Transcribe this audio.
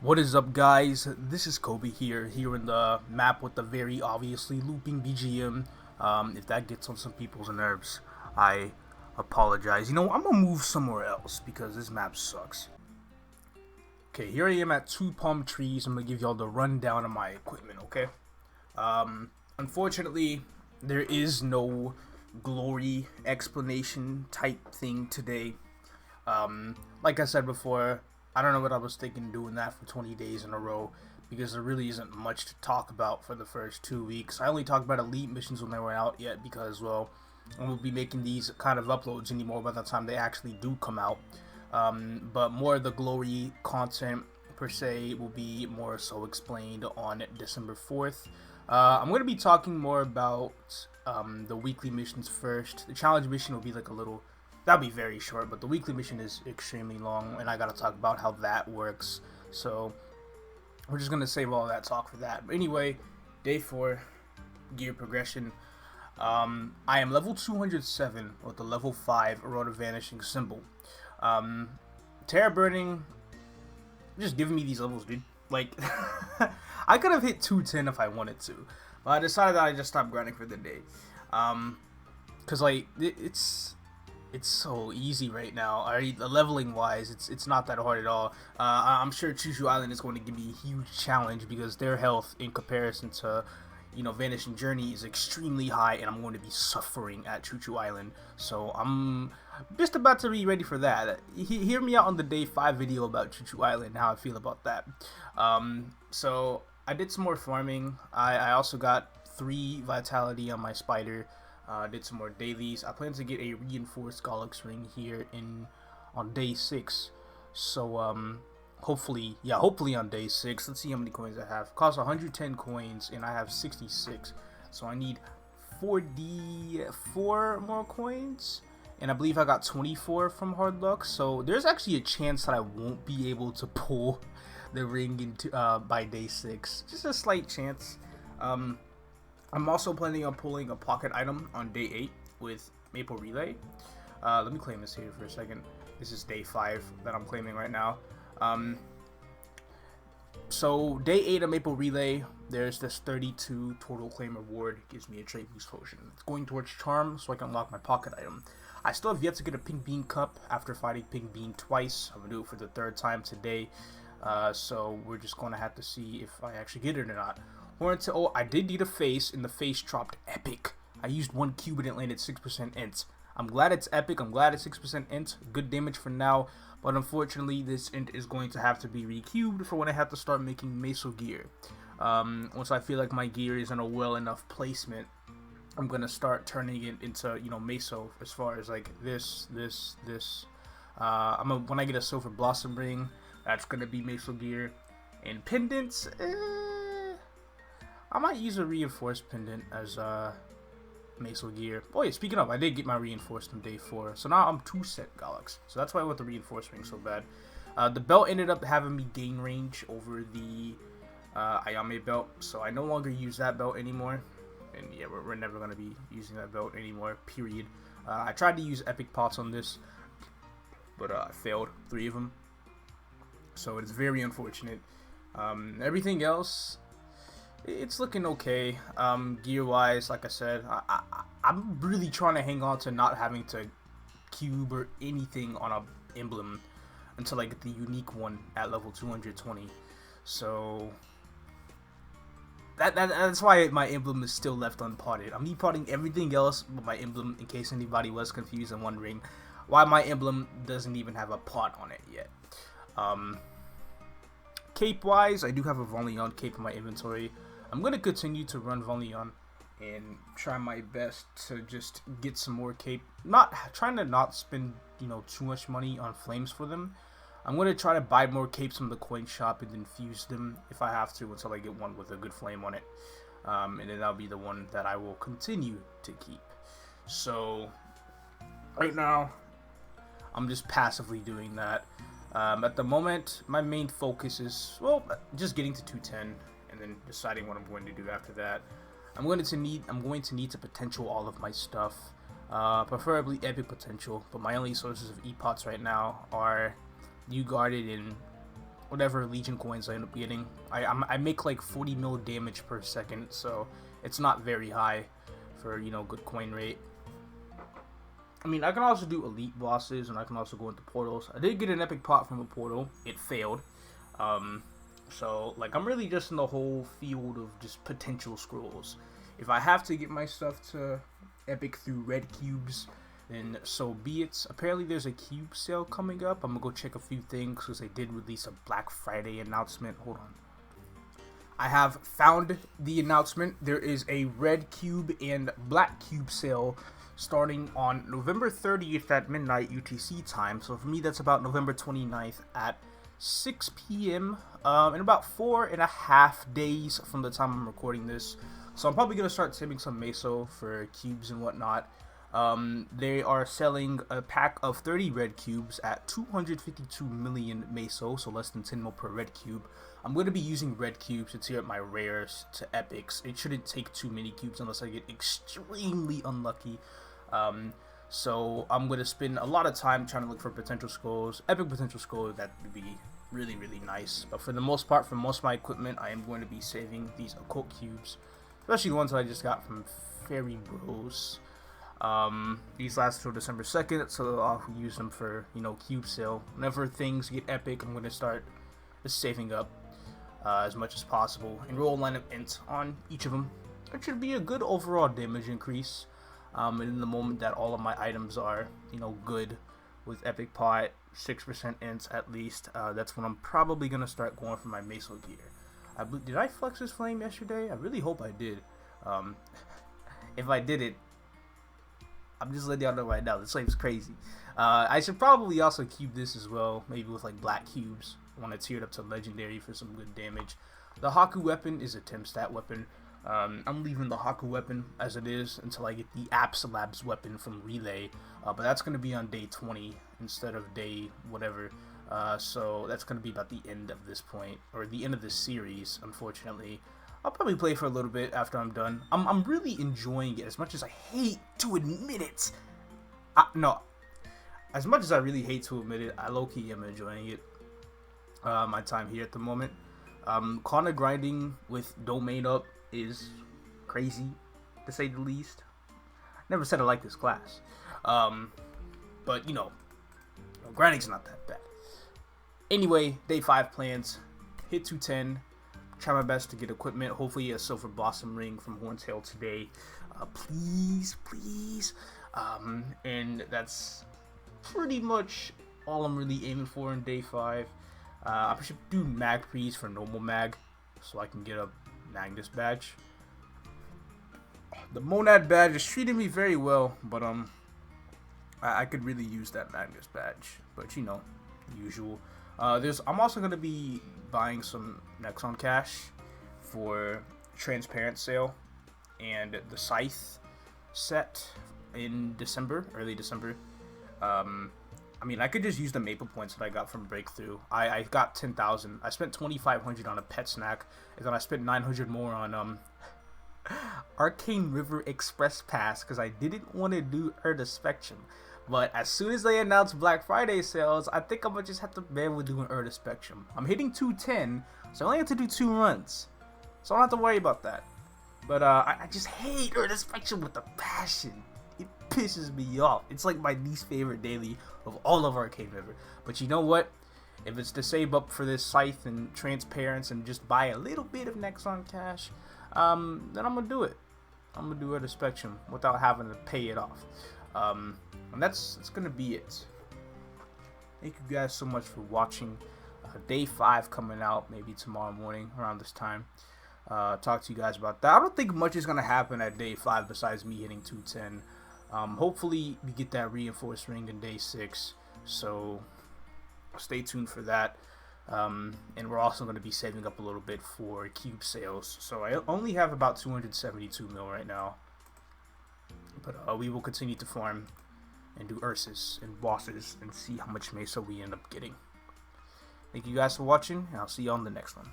What is up, guys? This is Kobe here in the map with the very obviously looping BGM. If that gets on some people's nerves, I apologize. I'm gonna move somewhere else because this map sucks. Okay, here I am at Two Palm Trees. I'm gonna give y'all the rundown of my equipment, okay? Unfortunately, there is no glory explanation type thing today. Like I said before, I don't know what I was thinking doing that for 20 days in a row because there really isn't much to talk about for the first 2 weeks. I only talked about elite missions when they were out yet because, well, I won't be making these kind of uploads anymore by the time they actually do come out. But more of the glory content per se will be more so explained on December 4th. I'm going to be talking more about the weekly missions first. The challenge mission will be like a little... That'll be very short, but the weekly mission is extremely long, and I gotta talk about how that works. So, we're just gonna save all that talk for that. But anyway, day 4, gear progression. I am level 207 with the level 5 Road of Vanishing symbol. Terror Burning, just giving me these levels, dude. Like, I could have hit 210 if I wanted to, but I decided that I just stopped grinding for the day. Cause like, it's so easy right now. Leveling wise, it's not that hard at all. I'm sure Choo Island is going to give me a huge challenge because their health in comparison to, Vanishing Journey is extremely high, and I'm going to be suffering at Choo Island. So I'm just about to be ready for that. Hear me out on the day 5 video about Choo Island and how I feel about that. So I did some more farming. I also got 3 vitality on my spider. Did some more dailies. I plan to get a reinforced Galax ring here on day 6. So hopefully on day 6. Let's see how many coins I have. Costs 110 coins and I have 66. So I need 44 more coins. And I believe I got 24 from hard luck. So there's actually a chance that I won't be able to pull the ring into by day 6. Just a slight chance. I'm also planning on pulling a pocket item on day 8 with Maple Relay. Let me claim this here for a second. This is day 5 that I'm claiming right now. So day 8 of Maple Relay, there's this 32 total claim reward. Gives me a trait boost potion. It's going towards Charm so I can unlock my pocket item. I still have yet to get a Pink Bean Cup after fighting Pink Bean twice. I'm going to do it for the 3rd time today. So we're just going to have to see if I actually get it or not. Oh, I did need a face, and the face dropped epic. I used 1 cube and it landed 6% int. I'm glad it's epic. I'm glad it's 6% int. Good damage for now. But unfortunately, this int is going to have to be recubed for when I have to start making meso gear. Once I feel like my gear is in a well enough placement, I'm going to start turning it into, meso as far as like this. When I get a silver blossom ring, that's going to be meso gear. And pendants, I might use a reinforced pendant as meso gear. Oh yeah, speaking of, I did get my reinforced on day 4. So now I'm 2 set Galax. So that's why I want the reinforced ring so bad. The belt ended up having me gain range over the Ayame belt. So I no longer use that belt anymore. And yeah, we're never going to be using that belt anymore, period. I tried to use epic pots on this, but I failed 3 of them. So it's very unfortunate. Everything else... It's looking okay. Gear wise, like I said, I'm really trying to hang on to not having to cube or anything on a emblem until I get the unique one at level 220. So that's why my emblem is still left unpotted. I'm depotting everything else but my emblem, in case anybody was confused and wondering why my emblem doesn't even have a pot on it yet. Cape wise, I do have a Volion cape in my inventory. I'm going to continue to run Volion and try my best to just get some more cape. Trying to not spend, too much money on flames for them. I'm going to try to buy more capes from the coin shop and then fuse them if I have to until I get one with a good flame on it. And then that'll be the one that I will continue to keep. So, right now, I'm just passively doing that. At the moment, my main focus is, well, just getting to 210. And then deciding what I'm going to do after that. I'm going to need to potential all of my stuff, preferably epic potential. But my only sources of epots right now are New Guarded and whatever Legion coins I end up getting. I make like 40 mil damage per second, so it's not very high for, you know, good coin rate. I mean, I can also do elite bosses, and I can also go into portals. I did get an epic pot from a portal. It failed. So, like, I'm really just in the whole field of just potential scrolls. If I have to get my stuff to epic through red cubes, then so be it. Apparently, there's a cube sale coming up. I'm gonna go check a few things because they did release a Black Friday announcement. Hold on. I have found the announcement. There is a red cube and black cube sale starting on November 30th at midnight UTC time. So for me, that's about November 29th at 6 p.m. In about 4.5 days from the time I'm recording this. So I'm probably going to start saving some meso for cubes and whatnot. They are selling a pack of 30 red cubes at 252 million meso, so less than 10 mil per red cube. I'm going to be using red cubes to tier up my rares to epics. It shouldn't take too many cubes unless I get extremely unlucky. So I'm going to spend a lot of time trying to look for potential scrolls, epic potential scrolls that would be really, really nice. But for the most part, for most of my equipment, I am going to be saving these occult cubes, especially the ones that I just got from Fairy Bros. These last until December 2nd, so I'll use them for, you know, cube sale. Whenever things get epic, I'm going to start saving up as much as possible and roll line of int on each of them. It should be a good overall damage increase. And in the moment that all of my items are, you know, good with epic pot, 6% ints at least, that's when I'm probably going to start going for my meso gear. Did I flex this flame yesterday? I really hope I did. If I did it, I'm just letting y'all know right now, this flame's crazy. I should probably also cube this as well, maybe with like black cubes. I want to tier it up to legendary for some good damage. The Haku weapon is a 10 stat weapon. I'm leaving the Haku weapon as it is until I get the Labs weapon from Relay, but that's going to be on day 20 instead of day whatever. So that's going to be about the end of this point, or the end of this series, unfortunately. I'll probably play for a little bit after I'm done. I'm really enjoying it, as much as I hate to admit it. No, as much as I really hate to admit it, I low-key am enjoying it. My time here at the moment. Corner grinding with domain up is crazy, to say the least. Never said I like this class. But, you know, grinding's not that bad. Anyway, day 5 plans. Hit 210. Try my best to get equipment. Hopefully a silver blossom ring from Horntail today. Please, please. And that's pretty much all I'm really aiming for in day 5. I should do mag prees for normal mag, so I can get a Magnus badge. The Monad badge is treating me very well, but I could really use that Magnus badge. But you know, the usual. I'm also gonna be buying some Nexon cash for transparent sale and the Scythe set in December, early December. I mean, I could just use the maple points that I got from Breakthrough. I got 10,000. I spent 2,500 on a pet snack, and then I spent 900 more on Arcane River Express Pass because I didn't want to do Urda Spectrum. But as soon as they announced Black Friday sales, I think I'm gonna just have to be able to do an Urda Spectrum. I'm hitting 210, so I only have to do 2 runs, so I don't have to worry about that. But I just hate Urda Spectrum with a passion. It pisses me off. It's like my least favorite daily of all of Arcane River. But you know what? If it's to save up for this Scythe and Transparence and just buy a little bit of Nexon cash, then I'm going to do it. I'm going to do Urda Spectrum without having to pay it off. And that's going to be it. Thank you guys so much for watching. Day 5 coming out maybe tomorrow morning around this time. Talk to you guys about that. I don't think much is going to happen at day 5 besides me hitting 210. Hopefully we get that reinforced ring in day 6, so stay tuned for that. And we're also going to be saving up a little bit for cube sales, so I only have about 272 mil right now, but we will continue to farm and do Ursus and bosses and see how much Mesa we end up getting. Thank you guys for watching, and I'll see you on the next one.